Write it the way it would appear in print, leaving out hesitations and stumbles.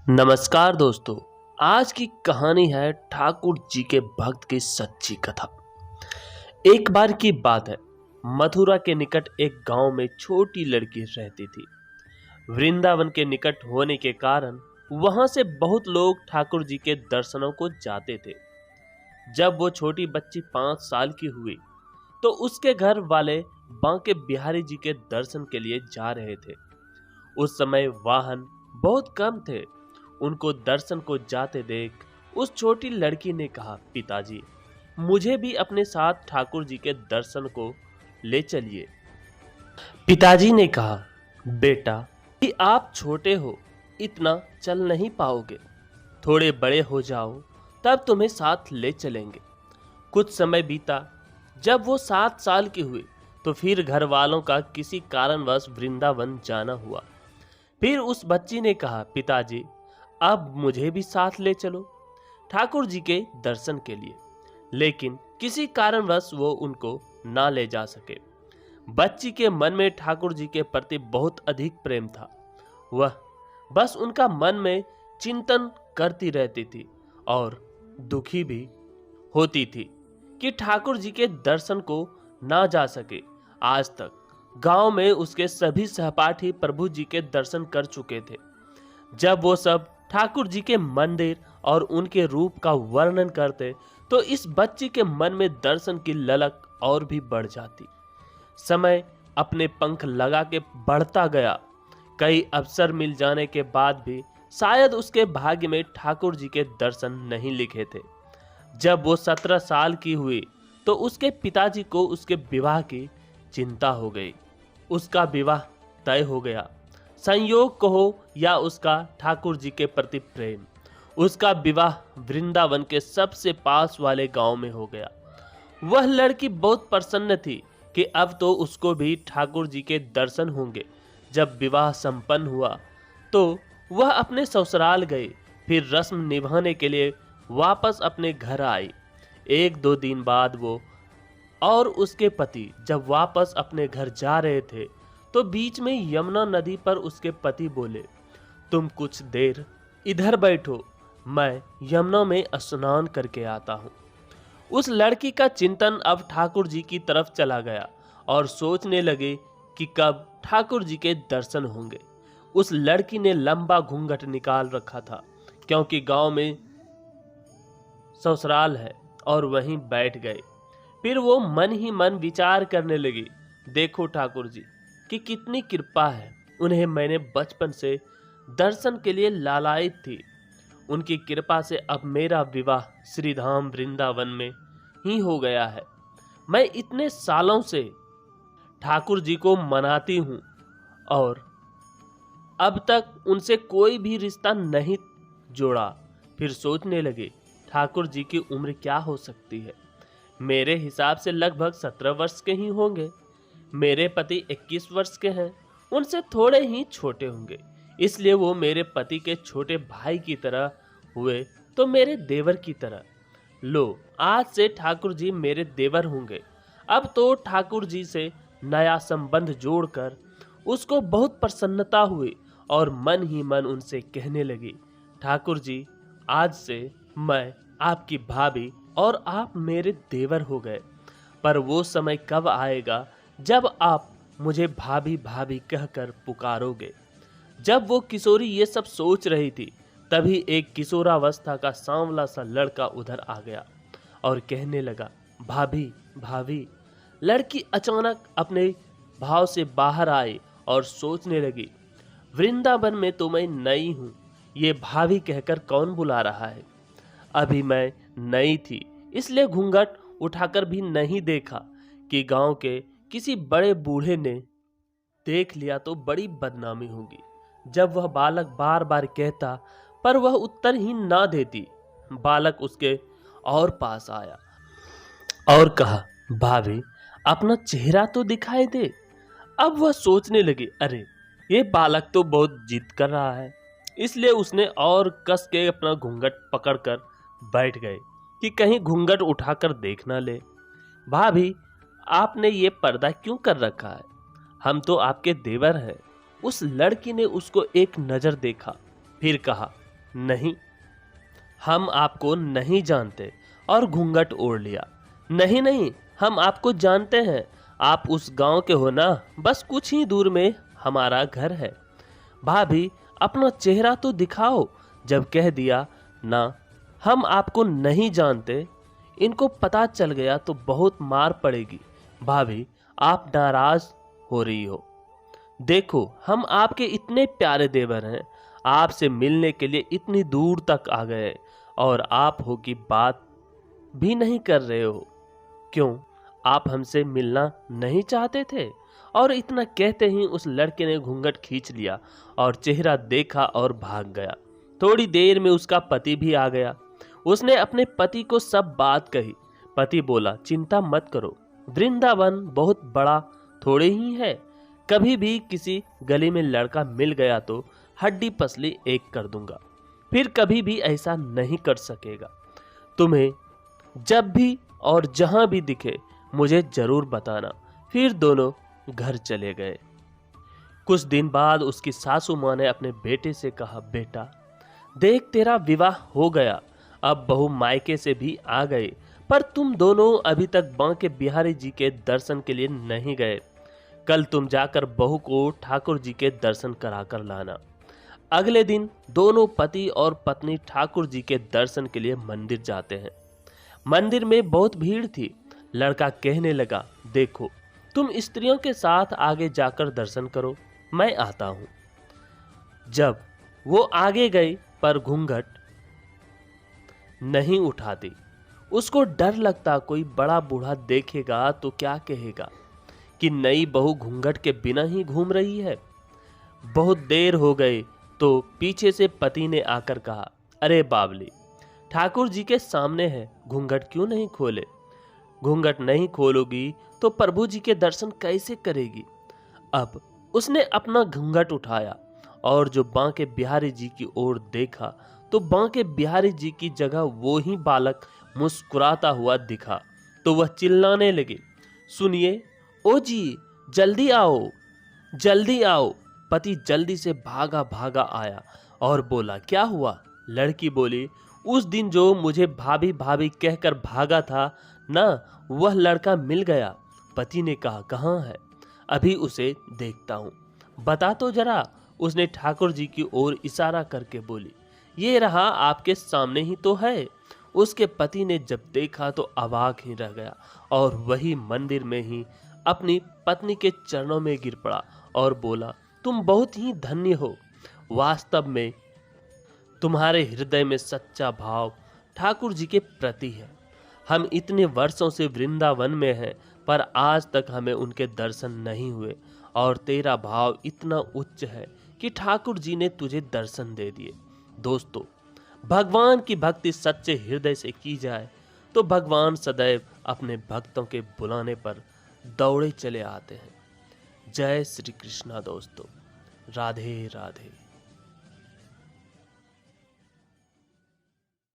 नमस्कार दोस्तों। आज की कहानी है ठाकुर जी के भक्त की सच्ची कथा। एक बार की बात है, मथुरा के निकट एक गांव में छोटी लड़की रहती थी। वृंदावन के निकट होने के कारण वहां से बहुत लोग ठाकुर जी के दर्शनों को जाते थे। जब वो छोटी बच्ची 5 साल की हुई तो उसके घर वाले बांके बिहारी जी के दर्शन के लिए जा रहे थे। उस समय वाहन बहुत कम थे। उनको दर्शन को जाते देख उस छोटी लड़की ने कहा, पिताजी, मुझे भी अपने साथ ठाकुर जी के दर्शन को ले चलिए। पिताजी ने कहा, बेटा, कि आप छोटे हो, इतना चल नहीं पाओगे। थोड़े बड़े हो जाओ तब तुम्हें साथ ले चलेंगे। कुछ समय बीता। जब वो 7 साल की हुई तो फिर घर वालों का किसी कारणवश वृंदावन जाना हुआ। फिर उस बच्ची ने कहा, पिताजी, अब मुझे भी साथ ले चलो ठाकुर जी के दर्शन के लिए। लेकिन किसी कारणवश वो उनको ना ले जा सके। बच्ची के मन में ठाकुर जी के प्रति बहुत अधिक प्रेम था। वह बस उनका मन में चिंतन करती रहती थी और दुखी भी होती थी कि ठाकुर जी के दर्शन को ना जा सके। आज तक गांव में उसके सभी सहपाठी प्रभु जी के दर्शन कर चुके थे। जब वो सब ठाकुर जी के मंदिर और उनके रूप का वर्णन करते तो इस बच्ची के मन में दर्शन की ललक और भी बढ़ जाती। समय अपने पंख लगा के बढ़ता गया। कई अवसर मिल जाने के बाद भी शायद उसके भाग्य में ठाकुर जी के दर्शन नहीं लिखे थे। जब वो 17 साल की हुई तो उसके पिताजी को उसके विवाह की चिंता हो गई। उसका विवाह तय हो गया। संयोग कहो या उसका ठाकुर जी के प्रति प्रेम, उसका विवाह वृंदावन के सबसे पास वाले गांव में हो गया। वह लड़की बहुत प्रसन्न थी कि अब तो उसको भी ठाकुर जी के दर्शन होंगे। जब विवाह संपन्न हुआ तो वह अपने ससुराल गई। फिर रस्म निभाने के लिए वापस अपने घर आई। 1-2 दिन बाद वो और उसके पति जब वापस अपने घर जा रहे थे तो बीच में यमुना नदी पर उसके पति बोले, तुम कुछ देर इधर बैठो, मैं यमुना में स्नान करके आता हूँ। उस लड़की का चिंतन अब ठाकुर जी की तरफ चला गया और सोचने लगे कि कब ठाकुर जी के दर्शन होंगे। उस लड़की ने लंबा घूंघट निकाल रखा था क्योंकि गांव में ससुराल है और वहीं बैठ गए। फिर वो मन ही मन विचार करने लगी, देखो ठाकुर जी कि कितनी कृपा है, उन्हें मैंने बचपन से दर्शन के लिए लालायित थी। उनकी कृपा से अब मेरा विवाह श्रीधाम वृंदावन में ही हो गया है। मैं इतने सालों से ठाकुर जी को मनाती हूँ और अब तक उनसे कोई भी रिश्ता नहीं जोड़ा। फिर सोचने लगे, ठाकुर जी की उम्र क्या हो सकती है। मेरे हिसाब से लगभग 17 वर्ष के ही होंगे। मेरे पति 21 वर्ष के हैं, उनसे थोड़े ही छोटे होंगे। इसलिए वो मेरे पति के छोटे भाई की तरह हुए तो मेरे देवर की तरह। लो, आज से ठाकुर जी मेरे देवर होंगे। अब तो ठाकुर जी से नया संबंध जोड़कर उसको बहुत प्रसन्नता हुई और मन ही मन उनसे कहने लगी, ठाकुर जी, आज से मैं आपकी भाभी और आप मेरे देवर हो गए। पर वो समय कब आएगा जब आप मुझे भाभी भाभी कहकर पुकारोगे। जब वो किशोरी ये सब सोच रही थी तभी एक किशोरावस्था का सांवला सा लड़का उधर आ गया और कहने लगा, भाभी भाभी। लड़की अचानक अपने भाव से बाहर आई और सोचने लगी, वृंदावन में तो मैं नई हूँ, ये भाभी कहकर कौन बुला रहा है। अभी मैं नई थी इसलिए घूंघट उठाकर भी नहीं देखा कि गांव के किसी बड़े बूढ़े ने देख लिया तो बड़ी बदनामी होगी। जब वह बालक बार बार कहता पर वह उत्तर ही ना देती, बालक उसके और पास आया और कहा, भाभी, अपना चेहरा तो दिखाई दे। अब वह सोचने लगी, अरे ये बालक तो बहुत जिद कर रहा है। इसलिए उसने और कस के अपना घूंघट पकड़कर बैठ गए कि कहीं घूंघट उठाकर देख ना ले। भाभी, आपने ये पर्दा क्यों कर रखा है, हम तो आपके देवर हैं। उस लड़की ने उसको एक नजर देखा, फिर कहा, नहीं, हम आपको नहीं जानते, और घूंघट ओढ़ लिया। नहीं नहीं, हम आपको जानते हैं, आप उस गांव के हो ना, बस कुछ ही दूर में हमारा घर है। भाभी, अपना चेहरा तो दिखाओ। जब कह दिया ना, हम आपको नहीं जानते, इनको पता चल गया तो बहुत मार पड़ेगी। भाभी, आप नाराज हो रही हो। देखो, हम आपके इतने प्यारे देवर हैं, आपसे मिलने के लिए इतनी दूर तक आ गए, और आप हो की बात भी नहीं कर रहे हो। क्यों, आप हमसे मिलना नहीं चाहते थे? और इतना कहते ही उस लड़के ने घूंघट खींच लिया और चेहरा देखा और भाग गया। थोड़ी देर में उसका पति भी आ गया। उसने अपने पति को सब बात कही। पति बोला, चिंता मत करो, वृंदावन बहुत बड़ा थोड़े ही है। कभी भी किसी गली में लड़का मिल गया तो हड्डी पसली एक कर दूंगा, फिर कभी भी ऐसा नहीं कर सकेगा। तुम्हें जब भी और जहां भी दिखे मुझे जरूर बताना। फिर दोनों घर चले गए। कुछ दिन बाद उसकी सासू मां ने अपने बेटे से कहा, बेटा देख, तेरा विवाह हो गया, अब बहू मायके से भी आ गए, पर तुम दोनों अभी तक बांके बिहारी जी के दर्शन के लिए नहीं गए। कल तुम जाकर बहू को ठाकुर जी के दर्शन कराकर लाना। अगले दिन दोनों पति और पत्नी ठाकुर जी के दर्शन के लिए मंदिर जाते हैं। मंदिर में बहुत भीड़ थी। लड़का कहने लगा, देखो, तुम स्त्रियों के साथ आगे जाकर दर्शन करो, मैं आता हूं। जब वो आगे गई पर घूंघट नहीं उठाती। उसको डर लगता कोई बड़ा बूढ़ा देखेगा तो क्या कहेगा कि नई बहू घूंघट के बिना ही घूम रही है। बहुत देर हो गई तो पीछे से पति ने आकर कहा, अरे बावली, ठाकुर जी के सामने है, घूंघट क्यों नहीं खोले? घूंघट नहीं खोलोगी तो प्रभु जी के दर्शन कैसे करेगी? अब उसने अपना घूंघट उठाया और जो बांके बिहारी जी की ओर देखा तो बांके बिहारी जी की जगह वो ही बालक मुस्कुराता हुआ दिखा। तो वह चिल्लाने लगे, सुनिए, ओ जी, जल्दी आओ, जल्दी आओ। पति जल्दी से भागा भागा आया और बोला, क्या हुआ? लड़की बोली, उस दिन जो मुझे भाभी भाभी कहकर भागा था ना, वह लड़का मिल गया। पति ने कहा, कहाँ है? अभी उसे देखता हूँ, बता तो जरा। उसने ठाकुर जी की ओर इशारा करके बोली, ये रहा, आपके सामने ही तो है। उसके पति ने जब देखा तो अवाक ही रह गया और वही मंदिर में ही अपनी पत्नी के चरणों में गिर पड़ा और बोला, तुम बहुत ही धन्य हो। वास्तव में तुम्हारे हृदय में सच्चा भाव ठाकुर जी के प्रति है। हम इतने वर्षों से वृंदावन में हैं, पर आज तक हमें उनके दर्शन नहीं हुए, और तेरा भाव इतना उच्च है कि ठाकुर जी ने तुझे दर्शन दे दिए। दोस्तों, भगवान की भक्ति सच्चे हृदय से की जाए तो भगवान सदैव अपने भक्तों के बुलाने पर दौड़े चले आते हैं। जय श्री कृष्णा दोस्तों, राधे राधे।